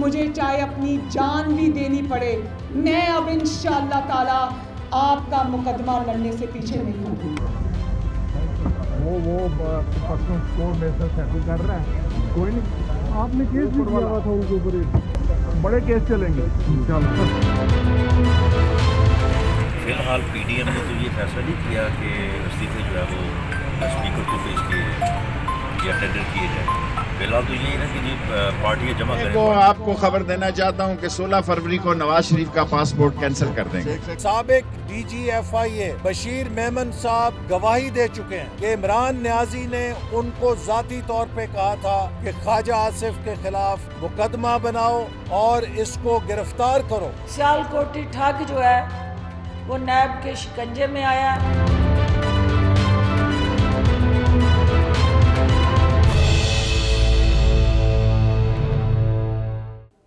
मुझे चाहे अपनी जान भी देनी पड़े, मैं अब इंशाअल्लाह ताला आपका मुकदमा लड़ने से पीछे नहीं हूँ। वो पर्सनल कोर्ट में सेटल कर रहा है, कोई नहीं। आपने केस भी किया हुआ था उनके ऊपर, बड़े केस चलेंगे फिलहाल पीडीएम ने तो ये फैसला नहीं किया कि इस्तीफे जो है वो स्पीकर को भेज के या टेंडर किए जाए। फिलहाल तो यही है कि जी पार्टियां जमा करें। आपको खबर देना चाहता हूं कि 16 फरवरी को नवाज शरीफ का पासपोर्ट कैंसिल कर देंगे। साबिक DGFIA बशीर मेमन साहब गवाही दे चुके हैं कि इमरान न्याजी ने उनको जाती तौर पे कहा था कि ख्वाजा आसिफ के खिलाफ मुकदमा बनाओ और इसको गिरफ्तार करो। सियालकोटी ठग जो है वो नैब के शिकंजे में आया।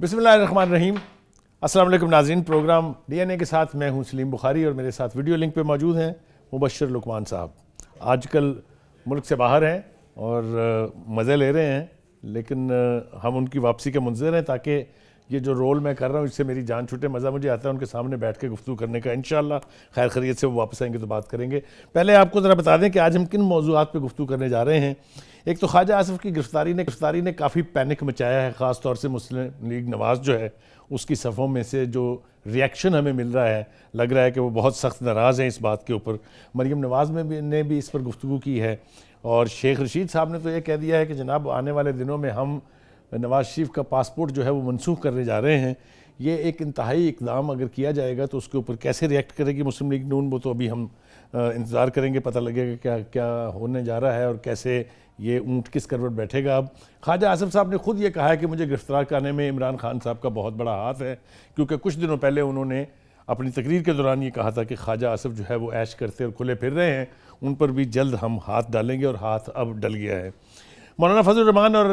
बिस्मिल्लाहिर्रहमानिर्रहीम। अस्सलाम वालेकुम नाज़रीन, प्रोग्राम DNA के साथ मैं हूं सलीम बुखारी और मेरे साथ वीडियो लिंक पे मौजूद हैं मुबशर लुकमान साहब। आजकल मुल्क से बाहर हैं और मज़े ले रहे हैं, लेकिन हम उनकी वापसी के मुंतज़िर हैं ताकि ये जो रोल मैं कर रहा हूँ इससे मेरी जान छूटे। मज़ा मुझे आता है उनके सामने बैठ के गुफ्तगू करने का। इंशाअल्लाह खैर खैरियत से वो वापस आएंगे तो बात करेंगे। पहले आपको ज़रा बता दें कि आज हम किन मौज़ूआत पे गुफ्तगू करने जा रहे हैं। एक तो ख्वाजा आसिफ की गिरफ्तारी ने काफ़ी पैनिक मचाया है, ख़ास तौर से मुस्लिम लीग नवाज़ जो है उसकी सफ़ों में से जो रिएक्शन हमें मिल रहा है, लग रहा है कि वो बहुत सख्त नाराज़ हैं इस बात के ऊपर। मरीम नवाज़ ने भी इस पर गुफ्तगू की है और शेख रशीद साहब ने तो ये कह दिया है कि जनाब आने वाले दिनों में हम नवाज शरीफ का पासपोर्ट जो है वो मनसूख करने जा रहे हैं। ये एक इंतहाई इकदाम अगर किया जाएगा तो उसके ऊपर कैसे रिएक्ट करेगी मुस्लिम लीग नून, वो तो अभी हम इंतज़ार करेंगे, पता लगेगा क्या क्या होने जा रहा है और कैसे ये ऊँट किस करवट बैठेगा। अब ख्वाजा आसिफ साहब ने खुद ये कहा है कि मुझे गिरफ्तार करने में इमरान खान साहब का बहुत बड़ा हाथ है, क्योंकि कुछ दिनों पहले उन्होंने अपनी तकरीर के दौरान ये कहा था कि ख्वाजा आसिफ जो है वो ऐश करते और खुले फिर रहे हैं, उन पर भी जल्द हम हाथ डालेंगे और हाथ अब डल गया है। मौलाना फजल रहमान और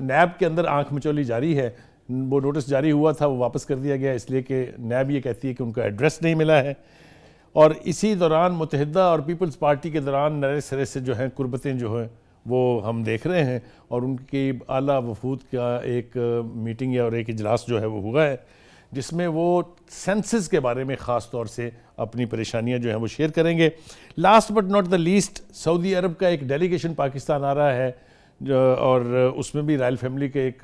नैब के अंदर आंख मिचौली जारी है। वो नोटिस जारी हुआ था, वो वापस कर दिया गया इसलिए कि नैब ये कहती है कि उनका एड्रेस नहीं मिला है। और इसी दौरान मुत्तहिदा और पीपल्स पार्टी के दौरान नए सिरे से जो हैं कुर्बतें जो हैं वो हम देख रहे हैं और उनकी आला वफूद का एक मीटिंग या और एक इजलास जो है वो हुआ है, जिसमें वो सेंसस के बारे में ख़ास तौर से अपनी परेशानियां जो हैं वो शेयर करेंगे। Last but not the least, Saudi Arab का एक डेलीगेशन पाकिस्तान आ रहा है और उसमें भी रॉयल फैमिली के एक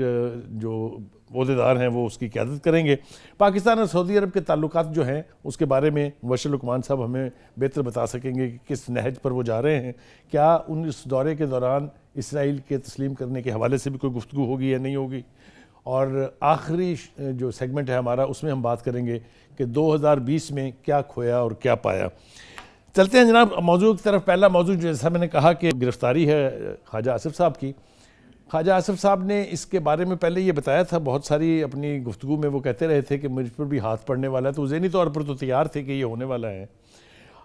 जो ओहदेदार हैं वो उसकी क़यादत करेंगे। पाकिस्तान और सऊदी अरब के ताल्लुकात जो हैं उसके बारे में मुबशर लुकमान साहब हमें बेहतर बता सकेंगे कि किस नहज पर वो जा रहे हैं। क्या उन इस दौरे के दौरान इसराइल के तस्लीम करने के हवाले से भी कोई गुफ्तगू होगी या नहीं होगी। और आखिरी जो सेगमेंट है हमारा, उसमें हम बात करेंगे कि 2020 में क्या खोया और क्या पाया। चलते हैं जनाब मौजू की तरफ। पहला मौजू जैसा मैंने कहा कि गिरफ्तारी है ख्वाजा आसिफ साहब की। ख्वाजा आसिफ साहब ने इसके बारे में पहले ये बताया था, बहुत सारी अपनी गुफ्तगू में वो कहते रहे थे कि मुझ पर भी हाथ पड़ने वाला है, तो ज़हनी तौर पर तो तैयार थे कि ये होने वाला है।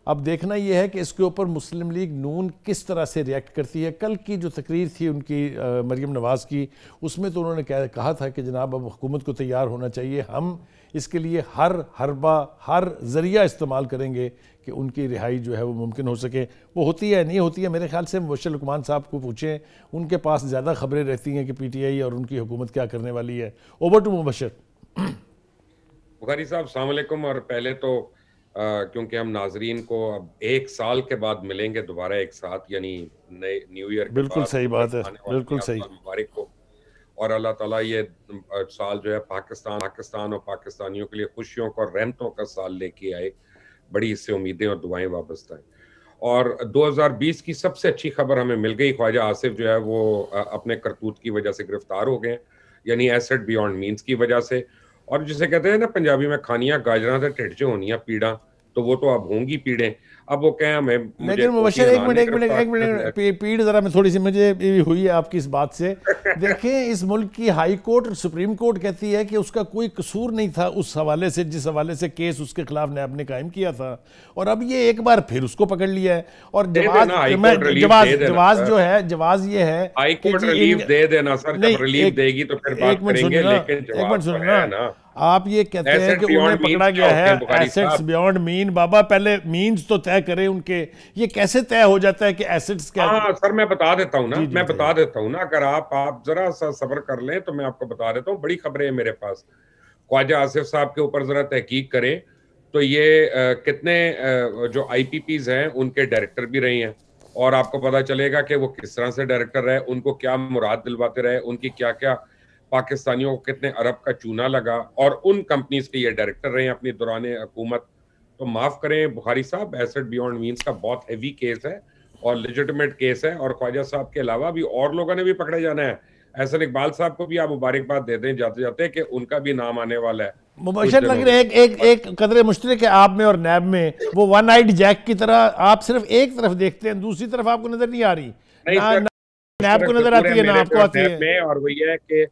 अब देखना ये है कि इसके ऊपर मुस्लिम लीग नून किस तरह से रिएक्ट करती है। कल की जो तकरीर थी उनकी मरीम नवाज़ की, उसमें तो उन्होंने कहा था कि जनाब अब हुकूमत को तैयार होना चाहिए, हम इसके लिए हर हरबा हर ज़रिया इस्तेमाल करेंगे कि उनकी रिहाई जो है वो मुमकिन हो सके। वो होती है नहीं होती है, मेरे ख्याल से मुबशर लुकमान साहब को पूछें, उनके पास ज़्यादा खबरें रहती हैं कि PTI और उनकी हुकूमत क्या करने वाली है। Over to Mubashar. बुखारी साहब अस्सलाम वालेकुम। और पहले तो क्योंकि हम नाजरीन को अब 1 साल के बाद मिलेंगे दोबारा एक साथ, यानी नए न्यू ईयर, बिल्कुल सही बात है, बिल्कुल सही, मुबारक हो। और अल्लाह ताला ये साल जो है पाकिस्तान और पाकिस्तानियों के लिए खुशियों का और रहमतों का साल लेके आए। बड़ी इससे उम्मीदें और दुआएं वाबस्ता हैं। और 2020 की सबसे अच्छी खबर हमें मिल गई, ख्वाजा आसिफ जो है वो अपने करतूत की वजह से गिरफ्तार हो गए, यानी एसेट बियॉन्ड मीन्स की वजह से। और जिसे कहते हैं ना पंजाबी में खानियां गाजरा से ढिड च होनियां पीड़ा, तो वो तो अब होंगी पीड़ें। अब वो कहें हमें, लेकिन मुबशर एक मिनट पीड़ जरा मैं थोड़ी सी मुझे हुई है आपकी इस बात से। देखें, इस मुल्क की हाई कोर्ट और सुप्रीम कोर्ट कहती है कि उसका कोई कसूर नहीं था उस हवाले से जिस हवाले से केस उसके खिलाफ नैब ने कायम किया था, और अब ये एक बार फिर उसको पकड़ लिया है। और जवाज ये है हाई कोर्ट रिलीफ दे देना सर, जब रिलीफ देगी तो फिर बात करेंगे, लेकिन जवाब है ना आप ये कहते हैं कि उन्हें पकड़ा गया है एसेट्स बियॉन्ड मीन। बाबा पहले मीन्स तो तय करें उनके, ये कैसे तय हो जाता है कि एसेट्स क्या? हाँ सर मैं बता देता हूँ ना, मैं बता देता हूँ ना, अगर आप जरा सा सब्र कर लें तो मैं आपको बता देता हूँ। बड़ी खबरें हैं मेरे पास। ख्वाजा आसिफ साहब के ऊपर जरा तहकीक करें तो ये कितने जो IPPs हैं उनके डायरेक्टर भी रहे हैं, और आपको पता चलेगा कि वो किस तरह से डायरेक्टर रहे, उनको क्या मुराद दिलवाते रहे, उनकी क्या क्या पाकिस्तानियों को कितने अरब का चूना लगा, और उन कंपनीज के ये डायरेक्टर रहे हैं अपनी दौरान हुकूमत। तो माफ करें बुखारी साहब, एसेट बियॉन्ड मीन्स का बहुत हैवी केस है और लेजिटिमेट केस है, और ख्वाजा साहब के अलावा भी और लोगों ने भी पकड़े जाना है। एहसन इकबाल साहब को भी आप मुबारकबाद दे दें जाते जाते कि उनका भी नाम आने वाला है। मुबशर लग रहे हैं एक कदरे मुश्तरक है आप में और नैब में, वो वन आइड जैक की तरह आप सिर्फ एक तरफ देखते हैं, दूसरी तरफ आपको नजर नहीं आ रही। नैब को नजर आती है ना आपको आती है। और वही है कि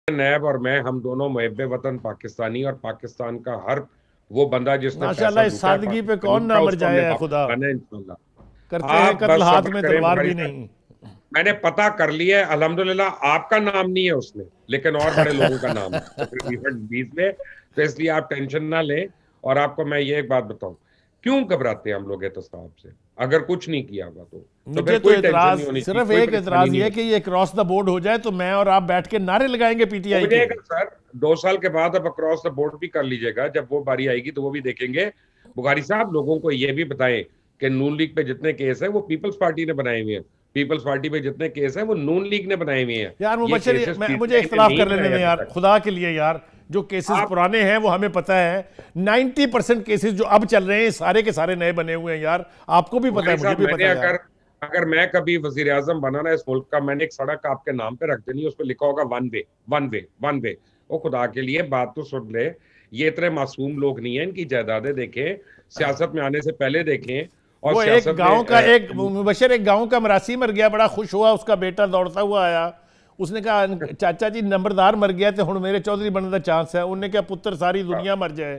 नैब और मैं, हम दोनों मुहब्बे वतन पाकिस्तानी, और पाकिस्तान का हर वो बंदा जिसने माशाल्लाह इस सादगी पे कौन ना मर जाए खुदा। करते हैं कत्ल हाथ में तलवार भी नहीं। मैंने पता कर लिया है अल्हम्दुलिल्लाह, आपका नाम नहीं है उसमें, लेकिन और बड़े लोगों का नाम है 20 में, तो इसलिए आप टेंशन ना लें। और आपको मैं ये एक बात बताऊं, क्यों घबराते हैं हम लोग एहतसाब से? अगर कुछ नहीं किया हुआ तो मुझे तो एतराज सिर्फ एक एतराज ये कि ये क्रॉस द बोर्ड हो जाए तो मैं और आप बैठ के नारे लगाएंगे PTI के। सर 2 साल के बाद अब क्रॉस द बोर्ड भी कर लीजिएगा, जब वो बारी आएगी तो वो भी देखेंगे। बुखारी साहब लोगों को ये भी बताएं कि नून लीग पे जितने केस है वो पीपल्स पार्टी ने बनाए हुए हैं, पीपल्स पार्टी पे जितने केस है वो नून लीग ने बनाए हुए हैं। यार मुबशर मुझे इख्तिलाफ कर लेने दें यार, खुदा के लिए यार। जो केसेस पुराने हैं वो हमें पता है, 90% केसेस जो अब चल रहे हैं सारे के सारे नए बने हुए हैं यार, आपको भी पता है, मुझे भी पता है। अगर मैं कभी वजीर आजम बना ना इस मुल्क का, मैंने एक सड़क आपके नाम पे रख देनी, उस पर लिखा होगा one way one way one way. वो खुदा के लिए बात तो सुन ले, ये इतने मासूम लोग नहीं है, इनकी जायदादें देखें, सियासत में आने से पहले देखें। और वो एक गांव का एक मुबशर एक गांव का मरासी मर गया, बड़ा खुश हुआ, उसका बेटा दौड़ता हुआ आया, उसने कहा चाचा जी नंबरदार मर गया तो हुण मेरे चौधरी बनने का चांस है। उन्हें क्या पुत्र सारी दुनिया मर जाए,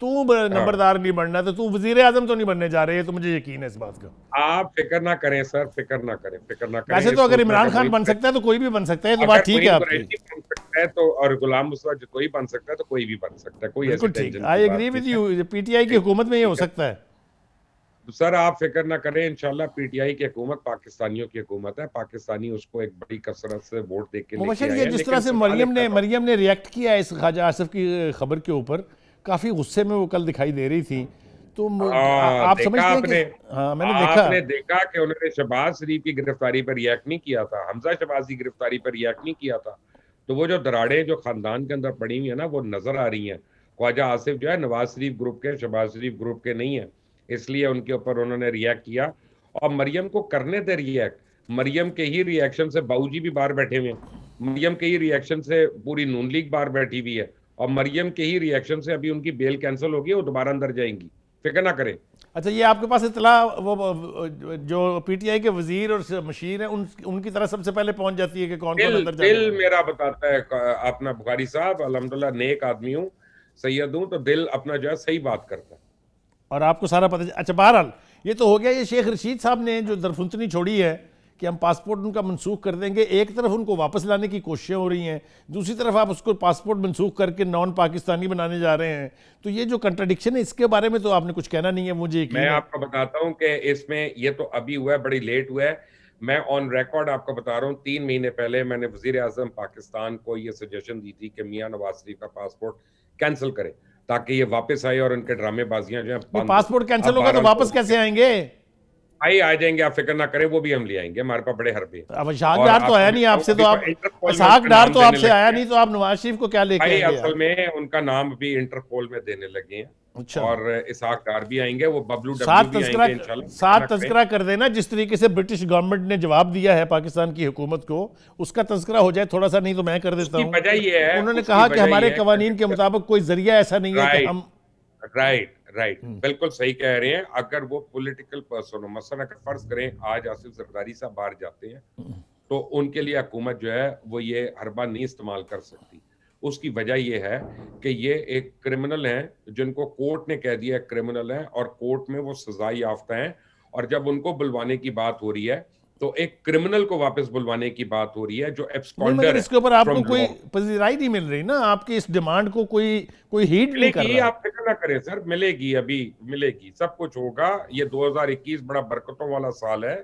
तू नंबरदार नहीं बनना तो तू वजीर आजम तो नहीं बनने जा रहे है, तो मुझे यकीन है इस बात का। आप फिक्र ना करें सर, फिक्र ना करें, फिक्र ना करें। वैसे तो अगर इमरान खान बन सकता है तो कोई भी बन सकता है, तो बात ठीक है आपकी। बन सकता है तो, और गुलाम मुस्तफा कोई बन सकता है तो कोई भी बन सकता है, कोई बिल्कुल ठीक। I agree with you, PTI की हुकूमत में ये हो सकता है। सर आप फिक्र ना करें, इंशाल्लाह PTI की हुकूमत पाकिस्तानियों की हुकूमत है, पाकिस्तानी उसको एक बड़ी कसरत से वोट दे के मुबशर ये जिस तरह से मरियम ने रिएक्ट किया इस ख्वाजा आसिफ की खबर के ऊपर, काफी गुस्से में वो कल दिखाई दे रही थी, तो आप समझते हैं कि हाँ मैंने देखा कि उन्होंने शहबाज शरीफ की गिरफ्तारी पर रिएक्ट नहीं किया था, हमजा शहबाज की गिरफ्तारी पर रिएक्ट नहीं किया था। तो वो जो दराड़े जो खानदान के अंदर पड़ी हुई है ना, वो नजर आ रही हैं। ख्वाजा आसिफ जो है नवाज शरीफ ग्रुप के, शहबाज शरीफ ग्रुप के नहीं है, इसलिए उनके ऊपर उन्होंने रिएक्ट किया। और मरियम को करने दे रिएक्ट, मरियम के ही रिएक्शन से बाऊजी भी बाहर बैठे हुए हैं, मरियम के ही रिएक्शन से पूरी नून लीग बाहर बैठी हुई है, और मरियम के ही रिएक्शन से अभी उनकी बेल कैंसिल होगी, वो दोबारा अंदर जाएंगी, फिक्र ना करें। अच्छा ये आपके पास इतला वो जो PTI के वजीर और मशीर हैं उनकी तरफ सबसे पहले पहुंच जाती है कि कौन कौन अंदर जाएगा? दिल मेरा बताता है अपना बुखारी साहब, अल्हम्दुलिल्लाह नेक आदमी हूँ, सैयद हूँ, तो दिल अपना जो है सही बात करता है और आपको सारा पता। अच्छा बहरहाल ये तो हो गया, ये शेख रशीद साहब ने जो दरफुंतनी छोड़ी है कि हम पासपोर्ट उनका मनसूख कर देंगे, एक तरफ उनको वापस लाने की कोशिशें हो रही हैं, दूसरी तरफ आप उसको पासपोर्ट मनसूख करके नॉन पाकिस्तानी बनाने जा रहे हैं, तो ये जो कंट्राडिक्शन है इसके बारे में तो आपने कुछ कहना नहीं है मुझे। मैं आपको बताता हूँ कि इसमें ये तो अभी हुआ है, बड़ी लेट हुआ है। मैं ऑन रिकॉर्ड आपको बता रहा हूँ, 3 महीने पहले मैंने वजीर आजम पाकिस्तान को ये सजेशन दी थी कि मियाँ नवाज शरीफ का पासपोर्ट कैंसिल करें ताकि ये वापस आए और उनके ड्रामेबाजियां जो है। पासपोर्ट कैंसिल होगा तो वापस कैसे आएंगे? भाई आ जाएंगे, आप फिक्र ना करें, वो भी हम ले आएंगे, हमारे पास बड़े हरबे। अब इसहाक डार तो आया नहीं आपसे, तो आप इसहाक डार तो आपसे आया नहीं, तो आप नवाज शरीफ को क्या लेके आएंगे? असल में उनका नाम भी इंटरपोल में देने लगे हैं। अच्छा। और इसहाक डार भी आएंगे, वो बबलू साथ तज़किरा कर देना जिस तरीके से ब्रिटिश गवर्नमेंट ने जवाब दिया है पाकिस्तान की हुकूमत को, उसका तज़किरा हो जाए थोड़ा सा, नहीं तो मैं कर देता हूँ। वजह ये है, उन्होंने कहा कि हमारे कवानीन के मुताबिक कोई जरिया ऐसा नहीं है कि हम। राइट बिल्कुल सही कह रहे हैं। अगर वो पॉलिटिकल पर्सन हो, मसलन अगर फर्ज करें आज आसिफ जरदारी साहब बाहर जाते हैं, तो उनके लिए हुकूमत जो है वो ये हरबा नहीं इस्तेमाल कर सकती। उसकी वजह ये है कि ये एक क्रिमिनल हैं जिनको कोर्ट ने कह दिया क्रिमिनल हैं, और कोर्ट में वो सजा याफ्ता हैं, और जब उनको बुलवाने की बात हो रही है तो एक क्रिमिनल को वापस बुलवाने की बात हो रही है जो एब्सकॉन्डर मगर है इसके ऊपर आपको from कोई law। पजीराई नहीं मिल रही ना, आपकी इस डिमांड को कोई हीट नहीं कर मिलेगी, रहा। आप फिक्र ना करें सर, मिलेगी, अभी मिलेगी, सब कुछ होगा। ये 2021 बड़ा बरकतों वाला साल है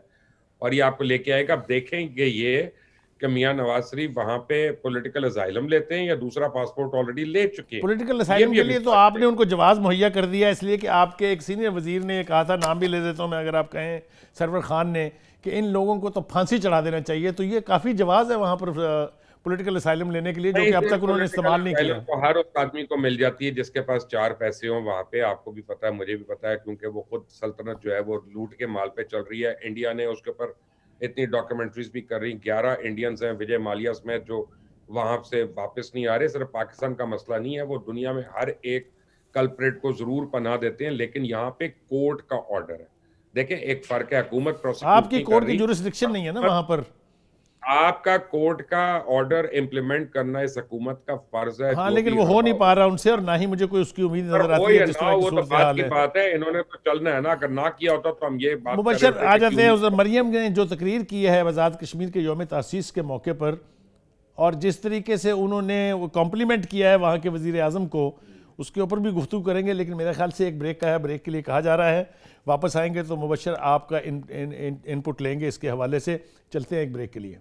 और ये आपको लेके आएगा। आप देखेंगे ये कि मियां नवाज शरीफ वहां पे पॉलिटिकल असाइलम लेते हैं या दूसरा पासपोर्ट ऑलरेडी ले चुके हैं। पॉलिटिकल ये असाइलम भी के अभी लिए तो बात आपने उनको जवाब मुहैया कर दिया, इसलिए कि आपके एक सीनियर वजीर ने कहा था, नाम भी ले देता हूं मैं अगर आप कहें, सरवर खान ने, कि इन लोगों को तो फांसी चढ़ा देना चाहिए। तो ये काफ़ी जवाब है वहाँ पर पॉलिटिकल असाइलम लेने के लिए, जो कि अब तक उन्होंने इस्तेमाल नहीं किया। तो हर उस आदमी को मिल जाती है जिसके पास 4 पैसे हों वहां पे। आपको भी पता है, मुझे भी पता है, क्योंकि वो खुद सल्तनत जो है वो लूट के माल पे चल रही है। इंडिया ने उसके ऊपर इतनी डॉक्यूमेंट्रीज भी कर रही। 11 इंडियंस हैं, विजय माल्या समेत, जो वहां से वापस नहीं आ रहे। सिर्फ पाकिस्तान का मसला नहीं है, वो दुनिया में हर एक कल्प्रेट को जरूर पनाह देते हैं, लेकिन यहाँ पे कोर्ट का ऑर्डर है। देखें, एक फर्क है, हुकूमत प्रोसिक्यूट आपकी कोर्ट की जुरिस्डिक्शन नहीं है ना वहां पर। आपका कोर्ट का ऑर्डर इंप्लीमेंट करना इस हुकूमत का फर्ज है। हाँ, लेकिन वो हो नहीं पा रहा उनसे, और ना ही मुझे कोई उसकी उम्मीद नजर आती है जिस तरह की सूरत हाल है। बात है, इन्होंने तो चलना है ना, अगर ना किया होता तो हम ये बात मुबशर आ जाते हैं। उस मरियम ने जो तकरीर की है आज़ाद कश्मीर के यौम तासीस के मौके पर, और जिस तरीके से उन्होंने कॉम्प्लीमेंट किया है वहाँ के वज़ीर आज़म को, उसके ऊपर भी गुफ्तगू करेंगे। लेकिन मेरे ख्याल से एक ब्रेक का है, ब्रेक के लिए कहा जा रहा है। वापस आएंगे तो मुबशर आपका इनपुट लेंगे इसके हवाले से। चलते हैं एक ब्रेक के लिए।